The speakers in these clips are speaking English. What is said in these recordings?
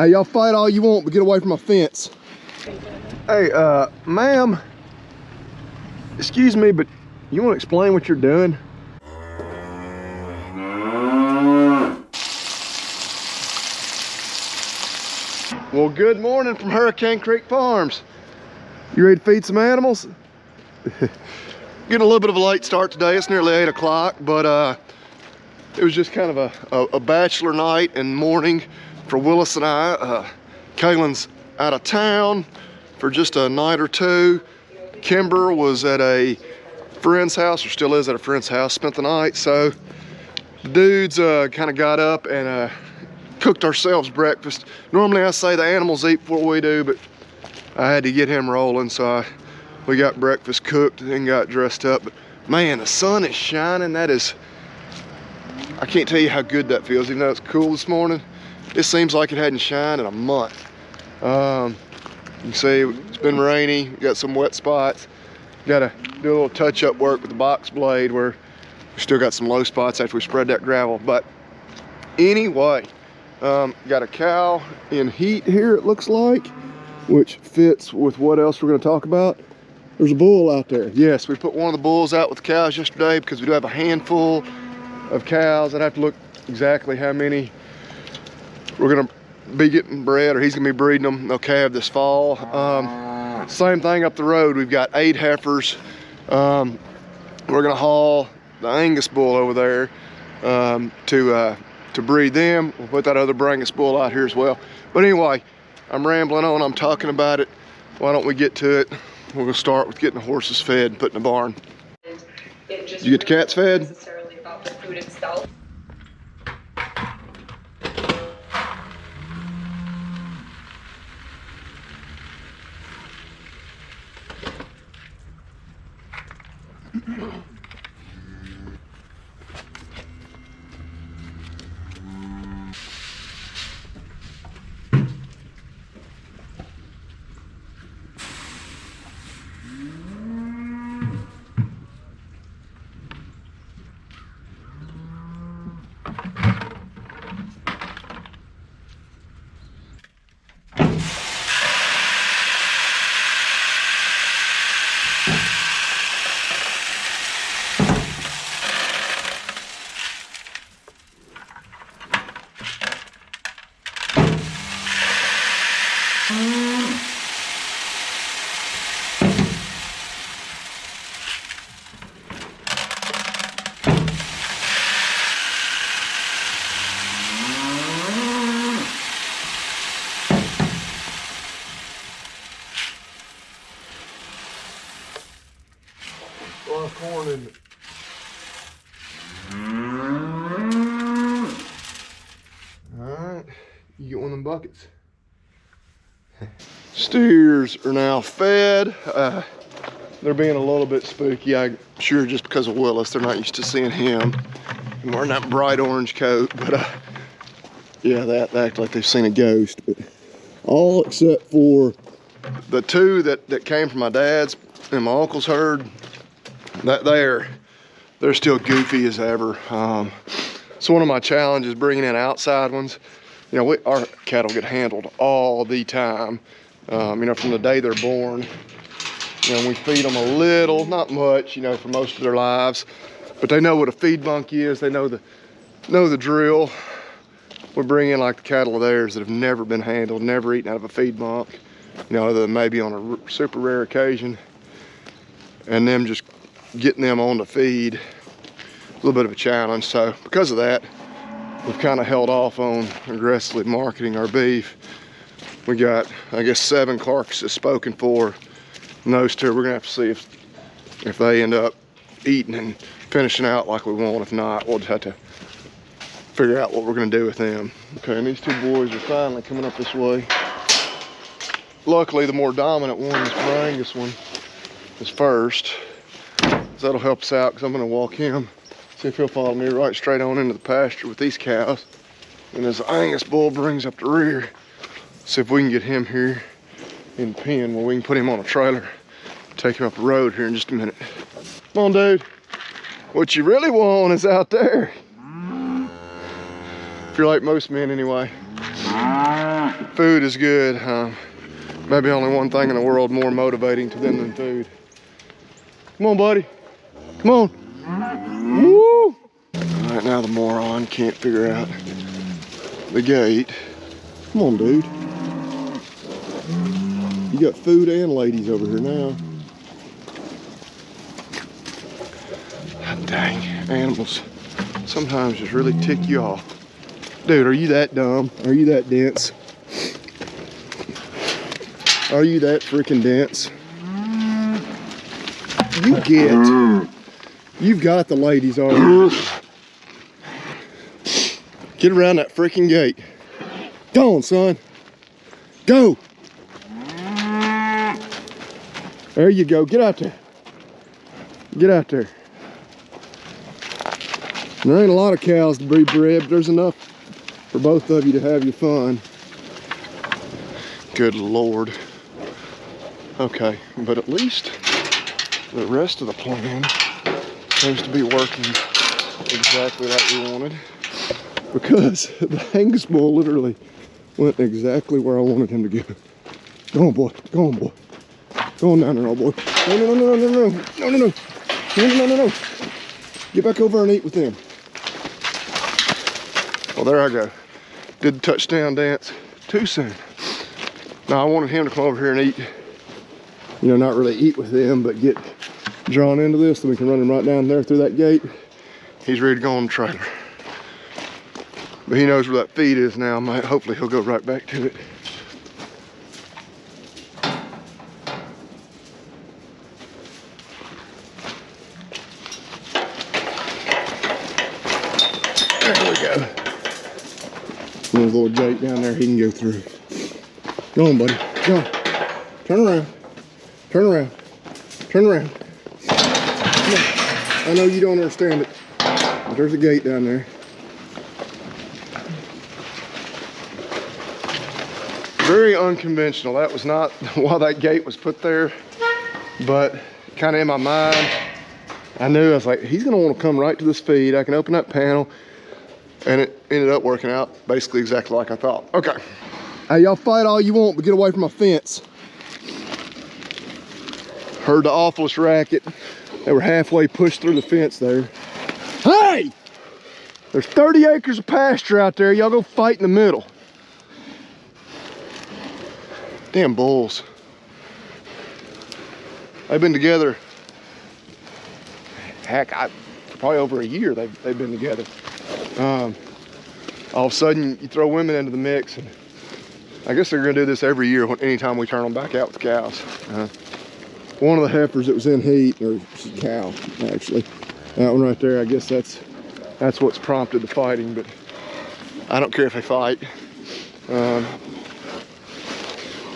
Hey, y'all fight all you want, but get away from my fence. Hey, ma'am, excuse me, but you want to explain what you're doing? Well, good morning from Hurricane Creek Farms. You ready to feed some animals? Getting a little bit of a late start today. It's nearly 8 o'clock, but it was just kind of a bachelor night and morning for Willis and I. Kaylin's out of town for just a night or two. Kimber was at a friend's house, or still is at a friend's house, spent the night. So the dudes kind of got up and cooked ourselves breakfast. Normally I say the animals eat before we do, but I had to get him rolling, so we got breakfast cooked and then got dressed up. But man, the sun is shining. That is, I can't tell you how good that feels. Even though it's cool this morning, it seems like it hadn't shined in a month. You can see it's been rainy, got some wet spots. Got to do a little touch-up work with the box blade where we still got some low spots after we spread that gravel. But anyway, got a cow in heat here, it looks like, which fits with what else we're going to talk about. There's a bull out there. Yes, we put one of the bulls out with the cows yesterday because we do have a handful of cows. I'd have to look exactly how many we're going to be getting bred, or he's going to be breeding them. They'll calve this fall. Same thing up the road. We've got 8 heifers. We're going to haul the Angus bull over there to breed them. We'll put that other Angus bull out here as well. But anyway, I'm rambling on. I'm talking about it. Why don't we get to it? We're going to start with getting the horses fed and put in the barn. Did you get the cats fed? Necessarily about the food itself. A lot of corn in it. Alright, you get one of them buckets. Steers are now fed. They're being a little bit spooky, I'm sure just because of Willis. They're not used to seeing him wearing that bright orange coat, but yeah, they act like they've seen a ghost. But all except for the 2 that came from my dad's and my uncle's herd. That they're still goofy as ever. So one of my challenges bringing in outside ones. You know, our cattle get handled all the time. You know, from the day they're born. You know, we feed them a little, not much, you know, for most of their lives, but they know what a feed bunk is. They know the drill. We bring in like the cattle of theirs that have never been handled, never eaten out of a feed bunk, you know, other than maybe on a super rare occasion, and them just getting them on the feed, a little bit of a challenge. So because of that, we've kind of held off on aggressively marketing our beef. We got, I guess, 7 carcasses spoken for, and those 2 we're gonna have to see if they end up eating and finishing out like we want. If not, we'll just have to figure out what we're gonna do with them. Okay, and these 2 boys are finally coming up this way. Luckily, the more dominant one, this Angus one, is first. So that'll help us out, because I'm gonna walk him, see if he'll follow me right straight on into the pasture with these cows. And as the Angus bull brings up the rear, see if we can get him here in the pen where we can put him on a trailer, take him up the road here in just a minute. Come on, dude. What you really want is out there. If you're like most men anyway. Food is good. Maybe only one thing in the world more motivating to them than food. Come on, buddy. Come on. Woo! All right, now the moron can't figure out the gate. Come on, dude. You got food and ladies over here now. Dang, animals sometimes just really tick you off. Dude, are you that dumb? Are you that dense? Are you that freaking dense? You've got the ladies already. Get around that freaking gate. Go on, son. Go. There you go. Get out there. Get out there. There ain't a lot of cows to be bred, but there's enough for both of you to have your fun. Good Lord. Okay, but at least the rest of the plan seems to be working exactly like we wanted, because the Angus bull literally went exactly where I wanted him to go. Go on, boy. Go on, boy. Go on down there, old boy. No, no, no, no, no, no, no, no, no, no, no, no, no, no. Get back over and eat with them. Well, there I go. Did the touchdown dance too soon. Now I wanted him to come over here and eat, you know, not really eat with them, but get drawn into this so we can run him right down there through that gate. He's ready to go on the trailer. But he knows where that feed is now. Hopefully he'll go right back to it. There we go. There's a little gate down there he can go through. Go on, buddy. Go on. Turn around. Turn around. Turn around. Come on. I know you don't understand it, but there's a gate down there. Very unconventional. That was not why that gate was put there, but kind of in my mind, I knew, I was like, he's gonna want to come right to this feed. I can open that panel, and it ended up working out basically exactly like I thought. Okay. Hey, y'all fight all you want, but get away from my fence. Heard the awfulest racket. They were halfway pushed through the fence there. Hey! There's 30 acres of pasture out there. Y'all go fight in the middle. Damn bulls. They've been together, heck, probably over a year they've been together. All of a sudden you throw women into the mix, and I guess they're gonna do this every year anytime we turn them back out with cows. One of the heifers that was in heat, or cow actually, that one right there, I guess that's what's prompted the fighting, but I don't care if they fight.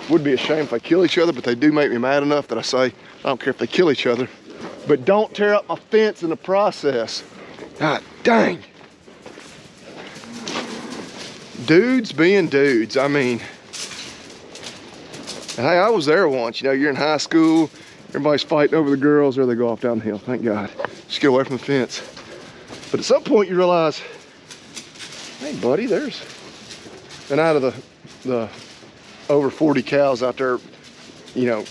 Would be a shame if they kill each other, but they do make me mad enough that I say, I don't care if they kill each other, but don't tear up my fence in the process. God dang. Dudes being dudes, I mean, hey, I was there once, you know, you're in high school, everybody's fighting over the girls, or they go off down the hill, thank God. Just get away from the fence. But at some point you realize, hey buddy, there's, and out of the over 40 cows out there, you know,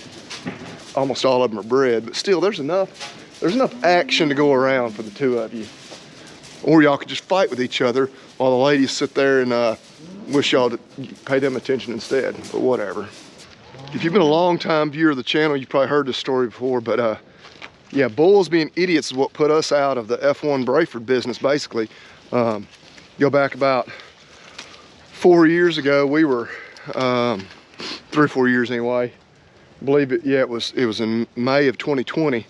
almost all of them are bred, but still there's enough action to go around for the two of you. Or y'all could just fight with each other while the ladies sit there and wish y'all to pay them attention instead, but whatever. If you've been a long time viewer of the channel, you've probably heard this story before, but yeah, bulls being idiots is what put us out of the F1 Brayford business, basically. Go back about 4 years ago, we were, 3 or 4 years anyway, I believe it, yeah, it was in May of 2020.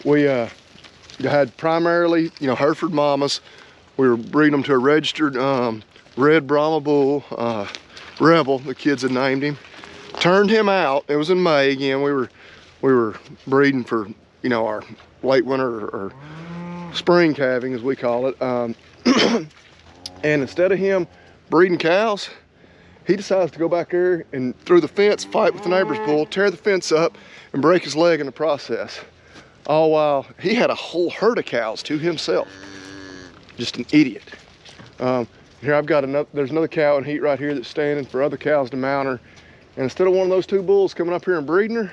We had primarily, you know, Hereford mamas. We were breeding them to a registered red Brahma bull, Rebel, the kids had named him. Turned him out, it was in May again, we were breeding for, you know, our late winter or spring calving as we call it. And instead of him breeding cows, he decides to go back there and through the fence, fight with the neighbor's bull, tear the fence up, and break his leg in the process. All while he had a whole herd of cows to himself. Just an idiot. Here I've got there's another cow in heat right here that's standing for other cows to mount her. And instead of one of those two bulls coming up here and breeding her,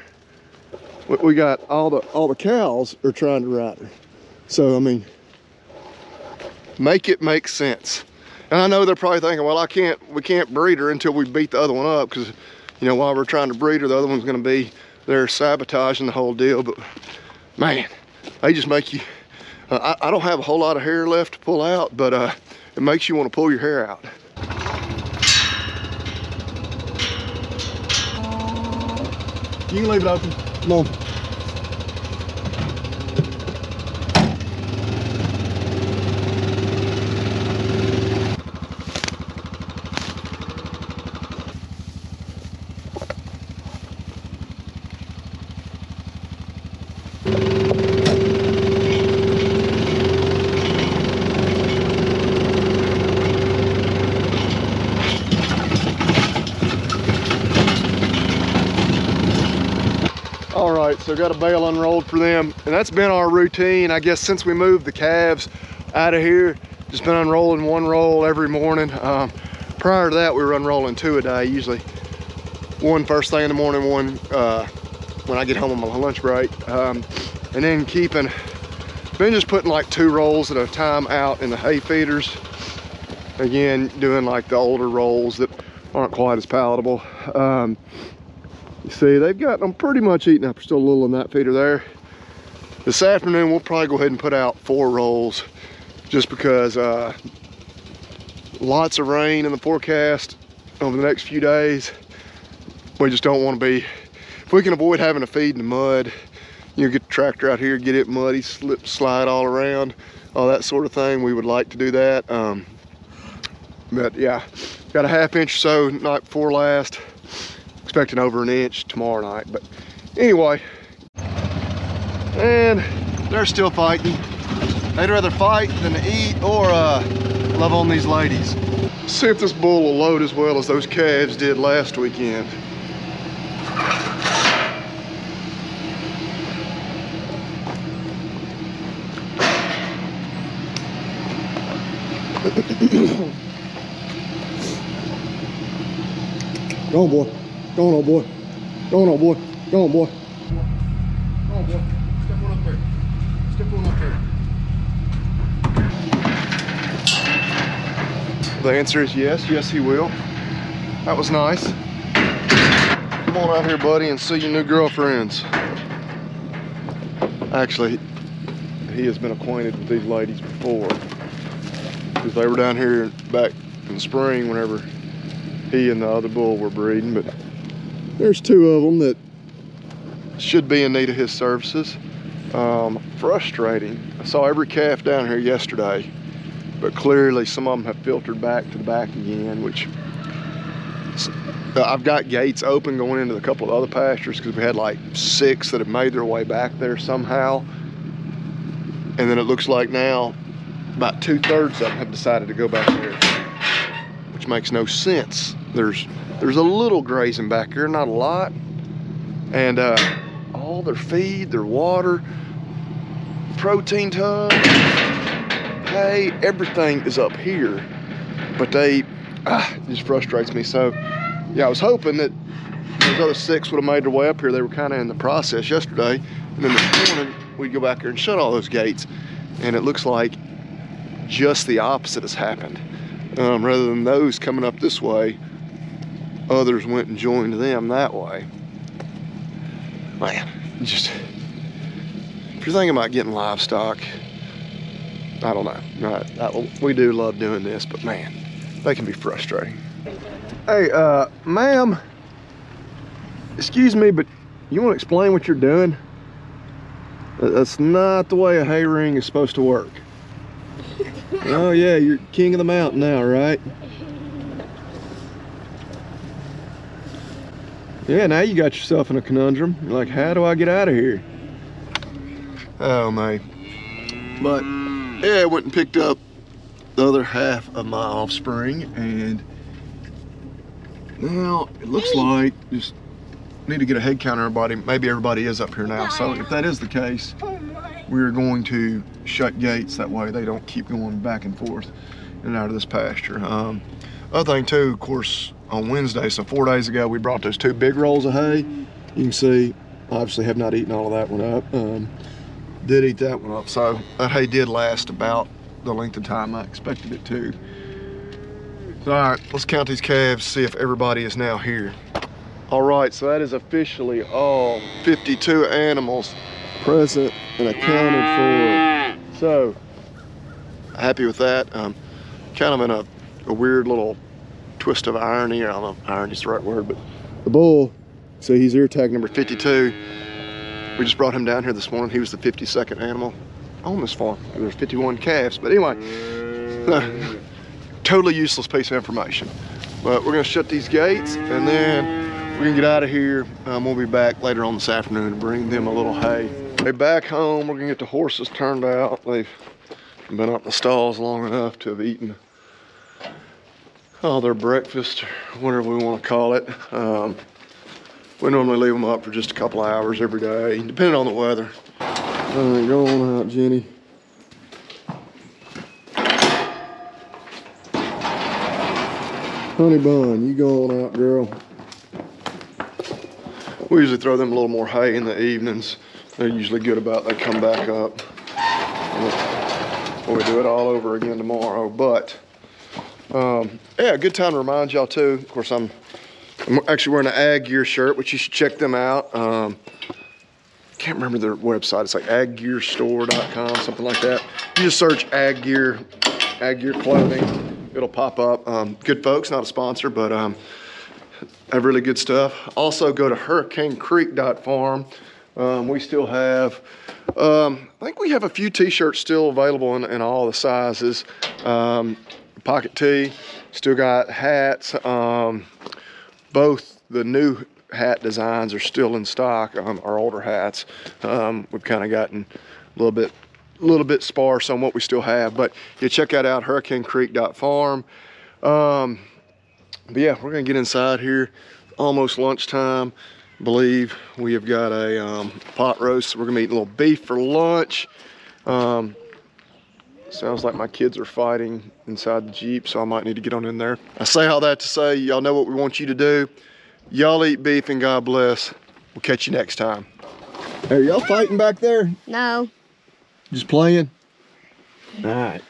we got all the cows are trying to ride her. So I mean, make it make sense. And I know they're probably thinking, well, we can't breed her until we beat the other one up, because you know, while we're trying to breed her, the other one's going to be there sabotaging the whole deal. But man, they just make you. I don't have a whole lot of hair left to pull out, but it makes you want to pull your hair out. You can leave it open. Come on. All right, so got a bale unrolled for them, and that's been our routine, I guess, since we moved the calves out of here. Just been unrolling one roll every morning. Prior to that, we were unrolling 2 a day, usually one first thing in the morning, one when I get home on my lunch break, and then been just putting like 2 rolls at a time out in the hay feeders. Again, doing like the older rolls that aren't quite as palatable. You see, they've got them pretty much eaten up. There's still a little in that feeder there. This afternoon, we'll probably go ahead and put out 4 rolls, just because lots of rain in the forecast over the next few days. We just don't want to be, if we can avoid having to feed in the mud, you know, get the tractor out here, get it muddy, slide all around, all that sort of thing, we would like to do that. But yeah, got a ½ inch or so night before last. Expecting over 1 inch tomorrow night. But anyway, and they're still fighting. They'd rather fight than eat or love on these ladies. See if this bull will load as well as those calves did last weekend. Go on, boy. Go on, old boy. Go on, old boy. Go on, boy. Go on, boy. Step one up there. Step one up there. The answer is yes. Yes, he will. That was nice. Come on out here, buddy, and see your new girlfriends. Actually, he has been acquainted with these ladies before, because they were down here back in the spring whenever he and the other bull were breeding. But there's 2 of them that should be in need of his services. Frustrating. I saw every calf down here yesterday, but clearly some of them have filtered back to the back again, which I've got gates open going into a couple of other pastures, because we had like 6 that have made their way back there somehow. And then it looks like now about 2/3 of them have decided to go back there, which makes no sense. There's a little grazing back here, not a lot. And all their feed, their water, protein tubs, hay, everything is up here. But it just frustrates me. So yeah, I was hoping that those other 6 would have made their way up here. They were kind of in the process yesterday. And then this morning, we'd go back here and shut all those gates. And it looks like just the opposite has happened. Rather than those coming up this way, others went and joined them that way. Man, just, if you're thinking about getting livestock, I don't know. We do love doing this, but man, they can be frustrating. Hey, ma'am, excuse me, but you want to explain what you're doing? That's not the way a hay ring is supposed to work. Oh yeah, you're king of the mountain now, right? Yeah, now you got yourself in a conundrum. You're like, how do I get out of here? Oh, man. But, yeah, I went and picked up the other half of my offspring, and now it looks like just need to get a head count on everybody. Maybe everybody is up here now. So if that is the case, we're going to shut gates. That way they don't keep going back and forth and out of this pasture. Other thing too, of course, on Wednesday, so 4 days ago, we brought those 2 big rolls of hay. You can see, obviously have not eaten all of that one up. Did eat that one up, so that hay did last about the length of time I expected it to. So, all right, let's count these calves, see if everybody is now here. All right, so that is officially all 52 animals present and accounted for. So, happy with that. Kind of in a weird little twist of irony. I don't know if irony is the right word, but the bull, so he's ear tag number 52. We just brought him down here this morning. He was the 52nd animal on this farm. There's 51 calves, but anyway, totally useless piece of information. But we're gonna shut these gates and then we're gonna get out of here. We'll be back later on this afternoon to bring them a little hay. Hey, back home, we're gonna get the horses turned out. They've been up in the stalls long enough to have eaten their breakfast, whatever we want to call it. We normally leave them up for just a couple hours every day, depending on the weather. All right, go on out, Jenny. Honey bun, you go on out, girl. We usually throw them a little more hay in the evenings. They're usually good about they come back up. We'll do it all over again tomorrow, but yeah, good time to remind y'all too. Of course, I'm actually wearing an Ag Gear shirt, which you should check them out. Can't remember their website. It's like aggearstore.com, something like that. You just search Ag Gear clothing. It'll pop up. Good folks, not a sponsor, but have really good stuff. Also go to hurricanecreek.farm. We still have, I think we have a few t-shirts still available in all the sizes. Pocket tee, still got hats. Both the new hat designs are still in stock, our older hats. We've kind of gotten a little bit sparse on what we still have, but you check that out, hurricanecreek.farm. But yeah, we're gonna get inside here. Almost lunchtime. I believe we have got a pot roast, so we're gonna be eating a little beef for lunch. Sounds like my kids are fighting inside the Jeep, so I might need to get on in there. I say all that to say, y'all know what we want you to do. Y'all eat beef and God bless. We'll catch you next time. Hey, are y'all fighting back there? No. Just playing? All right.